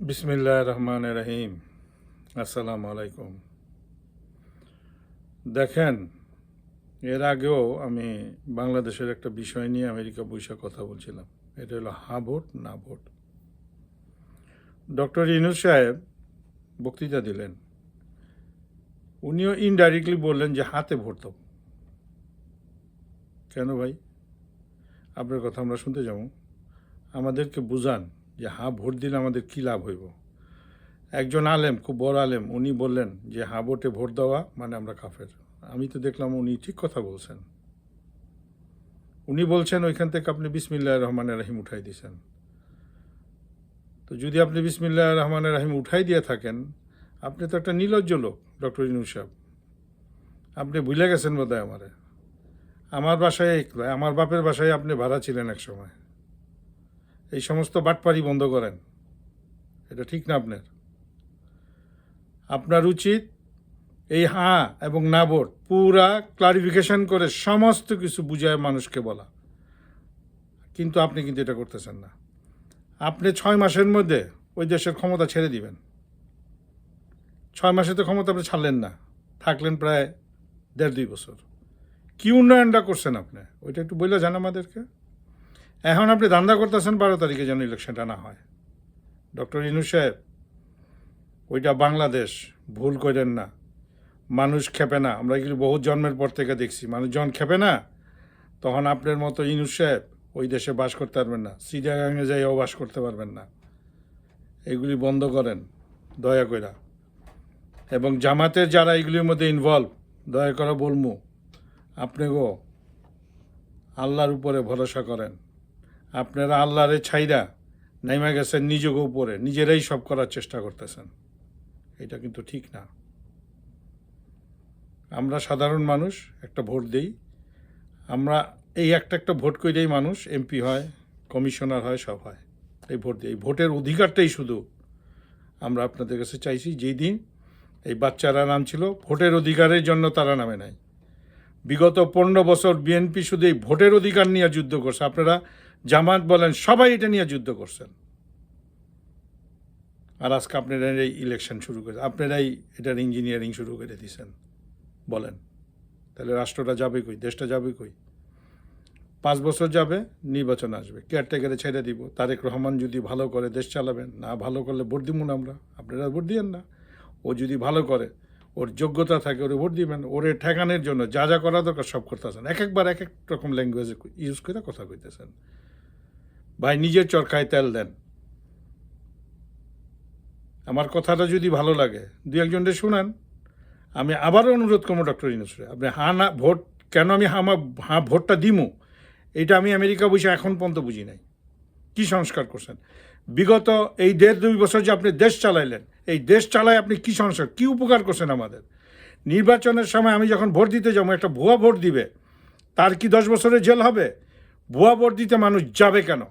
বিসমিল্লাহির রহমানির রহিম। আসসালামু আলাইকুম। দেখেন, এর আগেও আমি বাংলাদেশের একটা বিষয় নিয়ে আমেরিকা বৈশা কথা বলছিলাম। এটা হলো হা ভোট না ভোট। ডক্টর ইউনূস সাহেব বক্তৃতা দিলেন, উনিও ইনডাইরেক্টলি বললেন যে হাতে ভোট দাও। কেন ভাই? আপনার কথা আমরা শুনতে যাব। আমাদেরকে বুঝান যে ভোট দিলে আমাদের কী লাভ হইব। একজন আলেম, খুব বড় আলেম, উনি বললেন যে ভোটে ভোট দেওয়া মানে আমরা কাফের। আমি তো দেখলাম উনি ঠিক কথা বলছেন। উনি বলছেন ওইখান থেকে আপনি বিসমিল্লাহির রহমানির রহিম উঠাই দিয়েছেন। তো যদি আপনি বিসমিল্লাহির রহমানির রহিম উঠাই দিয়ে থাকেন, আপনি তো একটা নির্লজ্জ লোক ডক্টর ইউনূস সাহেব। আপনি ভুলে গেছেন বোধহয় আমারে। আমার বাসায়, আমার বাপের বাসায় আপনি ভাড়া ছিলেন এক সময়। এই সমস্ত বাটপারি বন্ধ করেন, এটা ঠিক না। আপনার উচিত এই এবং না ভোট পুরা ক্লারিফিকেশন করে সমস্ত কিছু বুঝায় মানুষকে বলা, কিন্তু আপনি কিন্তু এটা করতেছেন না। আপনি 6 মাসের মধ্যে ওই দেশের ক্ষমতা ছেড়ে দিবেন। 6 মাসে তো ক্ষমতা আপনি ছাড়লেন না, থাকলেন প্রায় 1.5-2 বছর। কি উন্নয়নটা করছেন আপনি, ওইটা একটু বলে যান আমাদেরকে। এখন আপনি ধান্দা করতেছেন 12 তারিখে যেন ইলেকশনটা না হয়। ডক্টর ইউনূস সাহেব, ওইটা বাংলাদেশ, ভুল করেন না। মানুষ খেপে না। আমরা এগুলি বহু জন্মের পর থেকে দেখছি, মানুষ যখন খেপে না, তখন আপনার মতো ইউনূস সাহেব ওই দেশে বাস করতে পারবেন না, চিটাগাঙে যাইও বাস করতে পারবেন না। এগুলি বন্ধ করেন দয়া করে। এবং জামাতের যারা এগুলির মধ্যে ইনভলভ, দয়া করে বলমু, আপনিও আল্লাহর উপরে ভরসা করেন। আপনারা আল্লাহরে ছাইরা নাইমা গেছেন নিজেকে উপরে, নিজেরাই সব করার চেষ্টা করতেছেন। এটা কিন্তু ঠিক না। আমরা সাধারণ মানুষ, একটা ভোট দেই। আমরা এই একটা ভোট করেই মানুষ এমপি হয়, কমিশনার হয়, সব হয়। এই ভোট দিই। এই ভোটের অধিকারটাই শুধু আমরা আপনাদের কাছে চাইছি। যেই দিন এই বাচ্চারা নাম ছিল, ভোটের অধিকারের জন্য তারা নামে নাই। বিগত 15 বছর বিএনপি শুধু এই ভোটের অধিকার নিয়ে যুদ্ধ করছে। আপনারা জামাত বলেন, সবাই এটা নিয়ে যুদ্ধ করছেন। আর আজকে আপনারা এই ইলেকশন শুরু করে, আপনারাই এটার ইঞ্জিনিয়ারিং শুরু করে দিয়েছেন। বলেন, তাহলে রাষ্ট্রটা যাবে কই, দেশটা যাবে কই? 5 বছর যাবে, নির্বাচন আসবে, কেয়ারটেকারে ছেড়ে দিব। তারেক রহমান যদি ভালো করে দেশ চালাবেন, না ভালো করলে ভোট দিব না আমরা। আপনারা ভোট দিয়েন না। ও যদি ভালো করে, ওর যোগ্যতা থাকে, ওরে ভোট দিবেন। ওরে ঠেকানোর জন্য যা যা করা দরকার সব করতেছেন। একবার এক এক রকম ল্যাঙ্গুয়েজ ইউজ করে কথা কইতেছেন। ভাই, নিজের চরকায় তেল দেন। আমার কথাটা যদি ভালো লাগে, 2-1জনদের শুনান। আমি আবারও অনুরোধ করবো ডক্টর ইউনূস, আপনি না ভোট কেন, আমি ভোটটা দিমু, এটা আমি আমেরিকা বসে এখন পর্যন্ত বুঝি নাই। কি সংস্কার করছেন বিগত এই 1.5-2 বছর যে আপনি দেশ চালাইলেন, এই দেশ চালায় আপনি কি সংস্কার, কি উপকার করছেন আমাদের? নির্বাচনের সময় আমি যখন ভোট দিতে যাবো, একটা ভুয়া ভোট দিবে, তার কি 10 বছরের জেল হবে? ভুয়া ভোট দিতে মানুষ যাবে কেন?